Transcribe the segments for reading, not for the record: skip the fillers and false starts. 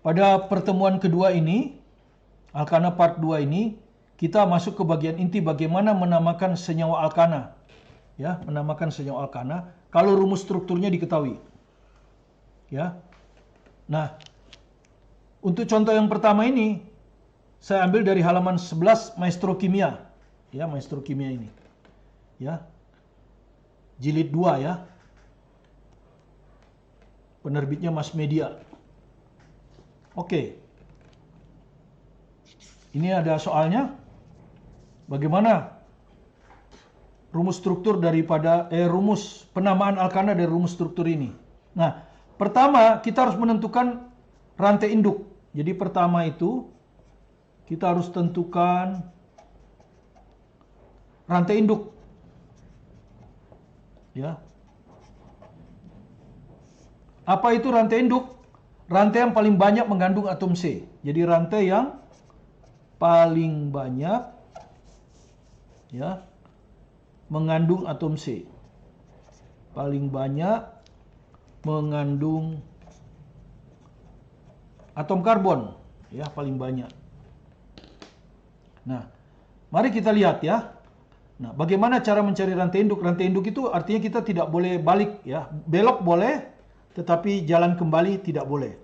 Pada pertemuan kedua ini, alkana part 2 ini, kita masuk ke bagian inti bagaimana menamakan senyawa alkana. Ya, menamakan senyawa alkana kalau rumus strukturnya diketahui. Ya. Nah, untuk contoh yang pertama ini saya ambil dari halaman 11 Maestro Kimia. Ya, Maestro Kimia ini. Ya. Jilid 2 ya. Penerbitnya Mass Media. Oke. Ini ada soalnya. Bagaimana rumus struktur daripada rumus penamaan alkana dari rumus struktur ini? Nah, pertama kita harus menentukan rantai induk. Jadi pertama itu kita harus tentukan rantai induk. Ya. Apa itu rantai induk? Rantai yang paling banyak mengandung atom C. Jadi rantai yang paling banyak ya mengandung atom C. Paling banyak mengandung atom karbon, ya paling banyak. Nah, mari kita lihat ya. Nah, bagaimana cara mencari rantai induk? Rantai induk itu artinya kita tidak boleh balik ya. Belok boleh, tetapi jalan kembali tidak boleh.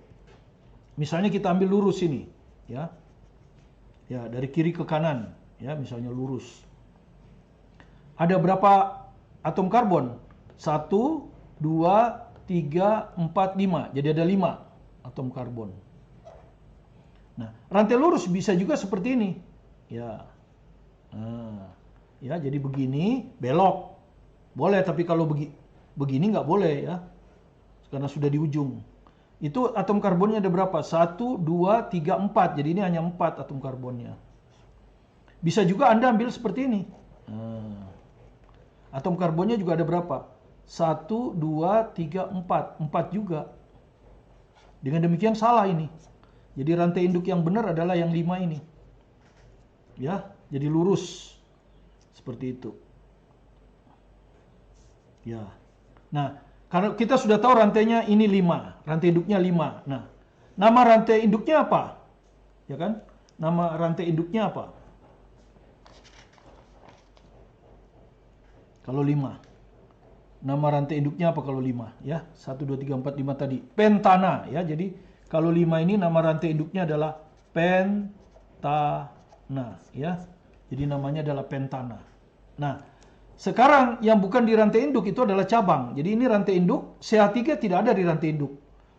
Misalnya kita ambil lurus ini, ya. Ya, dari kiri ke kanan, ya, misalnya lurus. Ada berapa atom karbon? 1, 2, 3, 4, 5. Jadi ada 5 atom karbon. Nah, rantai lurus bisa juga seperti ini. Ya. Nah, ya, jadi begini, belok. Boleh, tapi kalau begini nggak boleh ya. Karena sudah di ujung. Itu atom karbonnya ada berapa? 1, 2, 3, 4. Jadi ini hanya 4 atom karbonnya. Bisa juga Anda ambil seperti ini. Nah, atom karbonnya juga ada berapa? 1, 2, 3, 4. 4 juga. Dengan demikian salah ini. Jadi rantai induk yang benar adalah yang 5 ini. Ya, jadi lurus. Seperti itu. Ya. Nah, karena kita sudah tahu rantainya ini 5, rantai induknya 5. Nah, nama rantai induknya apa? Ya kan? Nama rantai induknya apa? Kalau 5. Nama rantai induknya apa kalau 5? Ya, 1, 2, 3, 4, 5 tadi. Pentana ya. Jadi kalau 5 ini nama rantai induknya adalah pentana ya. Jadi namanya adalah pentana. Nah, sekarang yang bukan di rantai induk itu adalah cabang. Jadi ini rantai induk, CH3 tidak ada di rantai induk.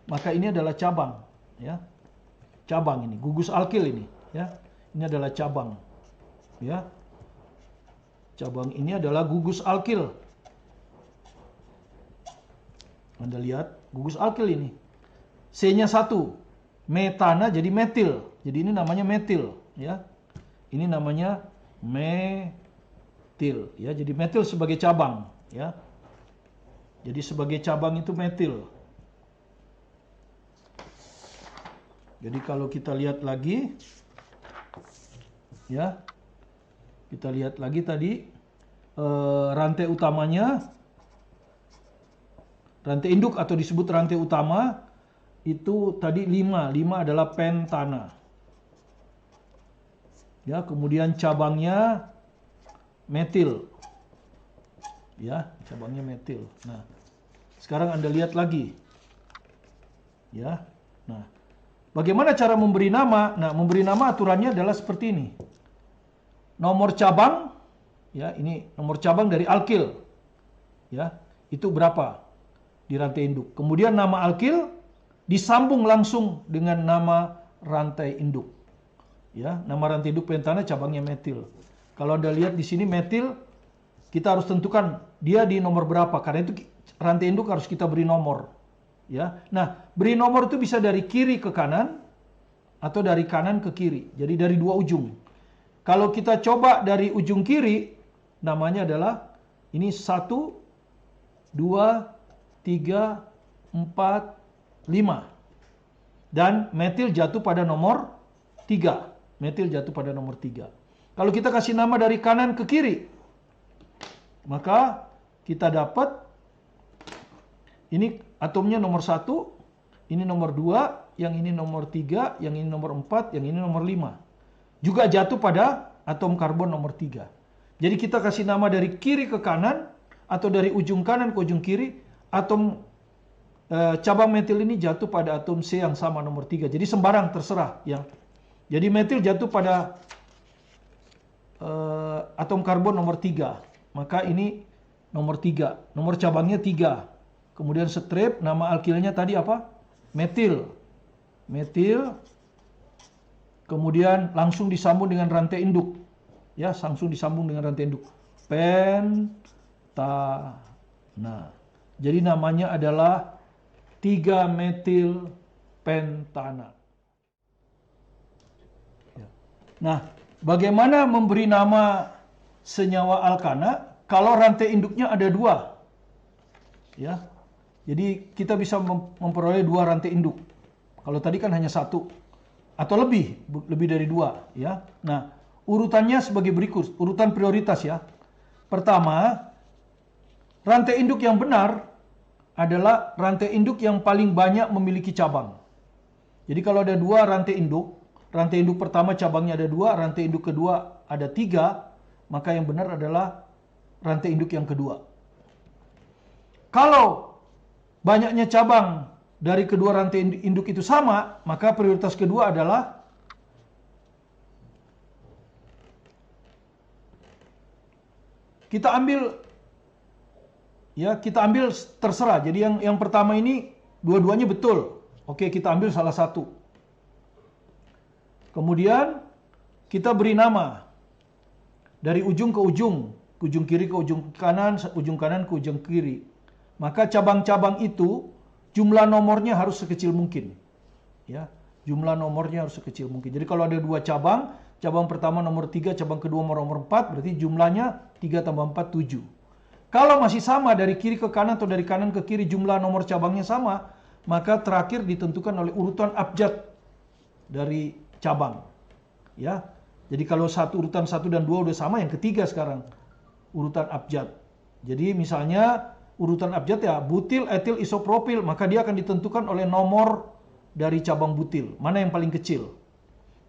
Maka ini adalah cabang, ya. Cabang ini, gugus alkil ini, ya. Ini adalah cabang. Ya. Cabang ini adalah gugus alkil. Anda lihat, gugus alkil ini. C-nya 1. Metana jadi metil. Jadi ini namanya metil, ya. Ini namanya metil, ya. Jadi metil sebagai cabang, ya. Jadi sebagai cabang itu metil. Jadi kalau kita lihat lagi, ya, kita lihat lagi tadi rantai utamanya, rantai induk atau disebut rantai utama itu tadi 5. 5 adalah pentana. Ya, kemudian cabangnya metil. Ya, cabangnya metil. Nah, sekarang Anda lihat lagi. Ya. Nah, bagaimana cara memberi nama? Nah, memberi nama aturannya adalah seperti ini. Nomor cabang, ya, ini nomor cabang dari alkil. Ya, itu berapa di rantai induk. Kemudian nama alkil disambung langsung dengan nama rantai induk. Ya, nama rantai induk pentana cabangnya metil. Kalau Anda lihat di sini metil, kita harus tentukan dia di nomor berapa. Karena itu rantai induk harus kita beri nomor. Ya. Nah, beri nomor itu bisa dari kiri ke kanan atau dari kanan ke kiri. Jadi dari dua ujung. Kalau kita coba dari ujung kiri, namanya adalah ini 1, 2, 3, 4, 5. Dan metil jatuh pada nomor 3. Metil jatuh pada nomor 3. Kalau kita kasih nama dari kanan ke kiri, maka kita dapat ini atomnya nomor 1, ini nomor 2, yang ini nomor 3, yang ini nomor 4, yang ini nomor 5. Juga jatuh pada atom karbon nomor 3. Jadi kita kasih nama dari kiri ke kanan, atau dari ujung kanan ke ujung kiri, atom cabang metil ini jatuh pada atom C yang sama nomor 3. Jadi sembarang, terserah ya. Jadi metil jatuh pada atom karbon nomor 3. Maka ini nomor 3. Nomor cabangnya 3. Kemudian strip, nama alkilnya tadi apa? Metil. Metil. Kemudian langsung disambung dengan rantai induk. Ya, langsung disambung dengan rantai induk. Pentana. Jadi namanya adalah 3-metil pentana. Nah, bagaimana memberi nama senyawa alkana kalau rantai induknya ada 2? Ya. Jadi kita bisa memperoleh 2 rantai induk. Kalau tadi kan hanya 1 atau lebih dari 2 ya. Nah, urutannya sebagai berikut, urutan prioritas ya. Pertama, rantai induk yang benar adalah rantai induk yang paling banyak memiliki cabang. Jadi kalau ada 2 rantai induk pertama cabangnya ada 2, rantai induk kedua ada 3, maka yang benar adalah rantai induk yang kedua. Kalau banyaknya cabang dari kedua rantai induk itu sama, maka prioritas kedua adalah kita ambil terserah. Jadi yang pertama ini dua-duanya betul. Oke, kita ambil salah satu. Kemudian kita beri nama dari ujung ke ujung kiri ke ujung kanan ke ujung kiri. Maka cabang-cabang itu jumlah nomornya harus sekecil mungkin. Ya, jumlah nomornya harus sekecil mungkin. Jadi kalau ada 2 cabang, cabang pertama nomor 3, cabang kedua nomor 4, berarti jumlahnya 3 tambah 4, 7. Kalau masih sama dari kiri ke kanan atau dari kanan ke kiri jumlah nomor cabangnya sama, maka terakhir ditentukan oleh urutan abjad dari cabang. Ya. Jadi kalau urutan 1 dan 2 udah sama, yang ketiga sekarang urutan abjad. Jadi misalnya urutan abjad ya butil, etil, isopropil, maka dia akan ditentukan oleh nomor dari cabang butil, mana yang paling kecil.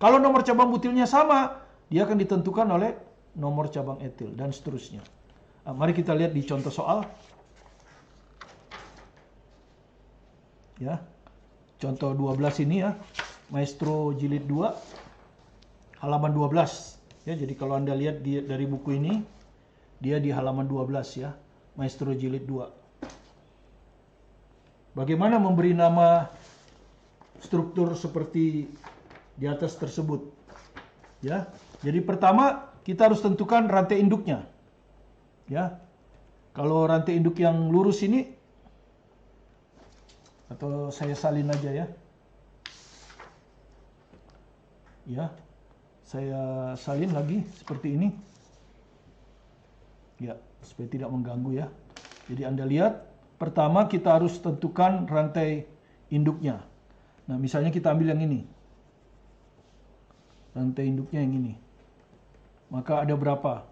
Kalau nomor cabang butilnya sama, dia akan ditentukan oleh nomor cabang etil dan seterusnya. Nah, mari kita lihat di contoh soal. Ya. Contoh 12 ini ya. Maestro jilid 2 halaman 12. Ya, jadi kalau Anda lihat dari buku ini, dia di halaman 12 ya. Maestro jilid 2. Bagaimana memberi nama struktur seperti di atas tersebut? Ya. Jadi pertama kita harus tentukan rantai induknya. Ya. Kalau rantai induk yang lurus ini, atau saya salin aja ya. Ya. Saya salin lagi seperti ini. Ya, supaya tidak mengganggu ya. Jadi Anda lihat, pertama kita harus tentukan rantai induknya. Nah, misalnya kita ambil yang ini. Rantai induknya yang ini. Maka ada berapa?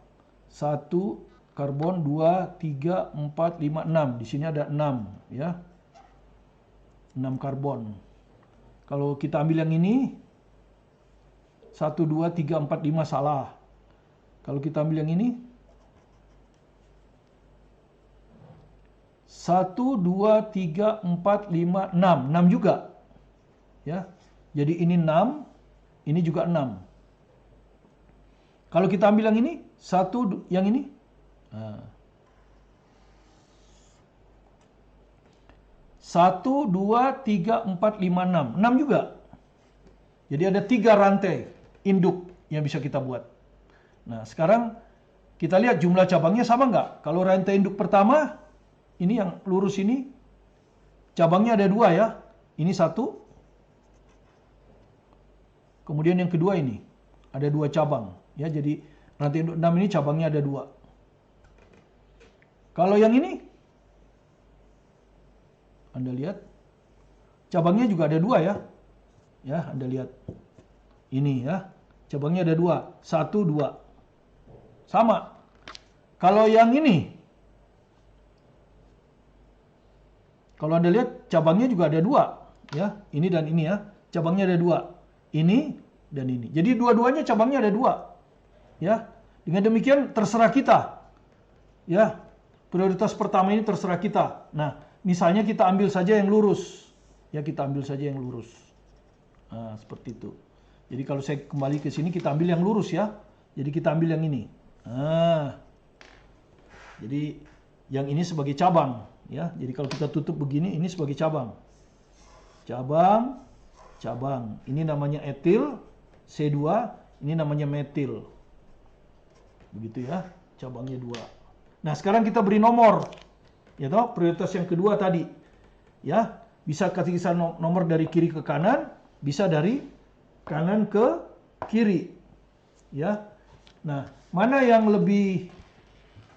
1 karbon, 2, 3, 4, 5, 6. Di sini ada 6 ya. 6 karbon. Kalau kita ambil yang ini 1, 2, 3, 4, 5 salah. Kalau kita ambil yang ini 1, 2, 3, 4, 5, 6. 6 juga. Ya. Jadi ini 6, ini juga 6. Kalau kita ambil yang ini, yang ini. Nah. 1, 2, 3, 4, 5, 6. 6 juga. Jadi ada 3 rantai induk yang bisa kita buat. Nah, sekarang kita lihat jumlah cabangnya sama nggak? Kalau rantai induk pertama, ini yang lurus ini, cabangnya ada 2 ya. Ini 1. Kemudian yang kedua ini, ada 2 cabang. Ya, jadi rantai induk 6 ini cabangnya ada 2. Kalau yang ini, Anda lihat, cabangnya juga ada 2 ya. Ya, Anda lihat. Ini ya, cabangnya ada 2. 1, 2. Sama. Kalau yang ini, kalau Anda lihat cabangnya juga ada 2. ya, ini dan ini ya. Cabangnya ada 2. Ini dan ini. Jadi dua-duanya cabangnya ada 2. Ya. Dengan demikian terserah kita. Ya. Prioritas pertama ini terserah kita. Nah, misalnya kita ambil saja yang lurus. Ya, kita ambil saja yang lurus. Nah, seperti itu. Jadi kalau saya kembali ke sini kita ambil yang lurus ya. Jadi kita ambil yang ini. Nah. Jadi yang ini sebagai cabang ya. Jadi kalau kita tutup begini ini sebagai cabang. Cabang, cabang. Ini namanya etil, C2, ini namanya metil. Begitu ya, cabangnya 2. Nah, sekarang kita beri nomor. Ya toh, prioritas yang kedua tadi. Ya, bisa kasih nomor dari kiri ke kanan, bisa dari kanan ke kiri. Ya. Nah, mana yang lebih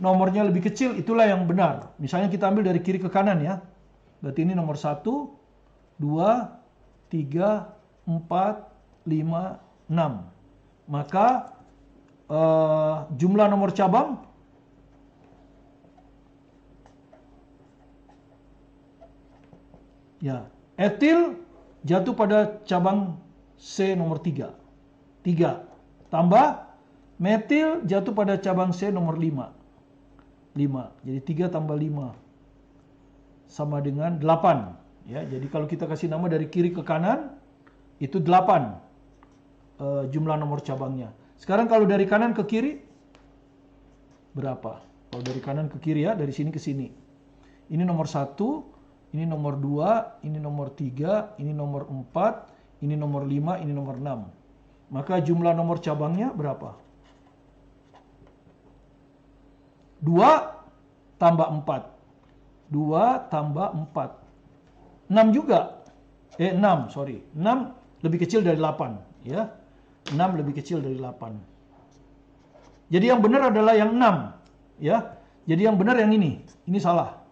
nomornya lebih kecil, itulah yang benar. Misalnya kita ambil dari kiri ke kanan ya. Berarti ini nomor 1, 2, 3, 4, 5, 6. Maka jumlah nomor cabang ya, etil jatuh pada cabang C nomor 3. 3. Tambah metil jatuh pada cabang C nomor 5. 5. Jadi 3 tambah 5 sama dengan 8. Ya, jadi kalau kita kasih nama dari kiri ke kanan itu 8 jumlah nomor cabangnya. Sekarang kalau dari kanan ke kiri berapa? Kalau dari kanan ke kiri ya, dari sini ke sini. Ini nomor 1, ini nomor 2, ini nomor 3, ini nomor 4, ini nomor 5, ini nomor 6. Maka jumlah nomor cabangnya berapa? 2 tambah 4. 2 tambah 4. 6 juga. 6, sorry. 6 lebih kecil dari 8. Ya. 6 lebih kecil dari 8. Jadi yang benar adalah yang 6. Ya. Jadi yang benar yang ini. Ini salah.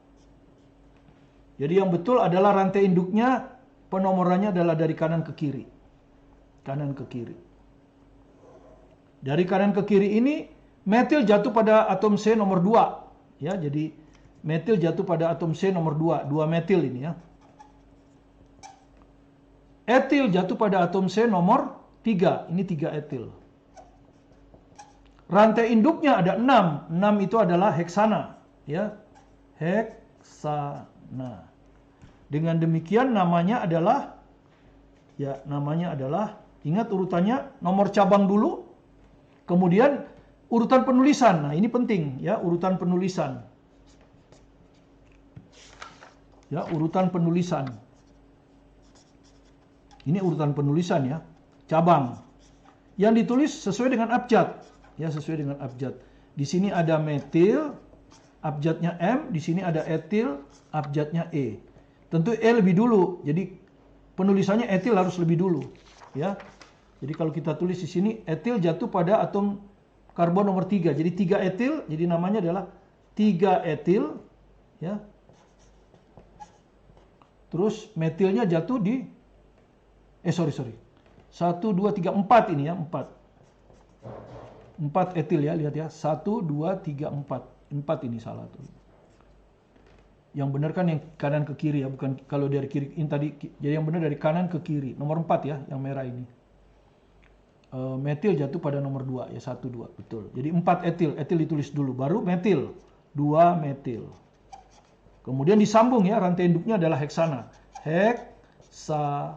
Jadi yang betul adalah rantai induknya, penomorannya adalah dari kanan ke kiri. Kanan ke kiri. Dari kanan ke kiri ini, metil jatuh pada atom C nomor 2. Ya, jadi metil jatuh pada atom C nomor 2. 2 metil ini ya. Etil jatuh pada atom C nomor 3. Ini 3 etil. Rantai induknya ada 6. 6 itu adalah heksana. Ya. Heksana. Dengan demikian namanya adalah, ya namanya adalah, ingat urutannya, nomor cabang dulu. Kemudian urutan penulisan. Nah ini penting ya, urutan penulisan. Ya, urutan penulisan. Ini urutan penulisan ya. Cabang. Yang ditulis sesuai dengan abjad. Ya, sesuai dengan abjad. Di sini ada metil, abjadnya M. Di sini ada etil, abjadnya E. Tentu E lebih dulu. Jadi penulisannya etil harus lebih dulu. Ya. Jadi kalau kita tulis di sini, etil jatuh pada atom karbon nomor 3. Jadi 3 etil, jadi namanya adalah 3 etil. Ya. Terus metilnya jatuh di, sorry. 1, 2, 3, 4 ini ya, 4. 4 etil ya, lihat ya. 1, 2, 3, 4. 4 ini salah tuh. Yang benar kan yang kanan ke kiri ya, bukan kalau dari kiri ini tadi. Jadi yang benar dari kanan ke kiri. Nomor 4 ya, yang merah ini. Metil jatuh pada nomor 2 ya, 1, 2, betul. Jadi 4 etil, etil ditulis dulu, baru metil. 2 metil. Kemudian disambung ya, rantai induknya adalah heksana. Heksana.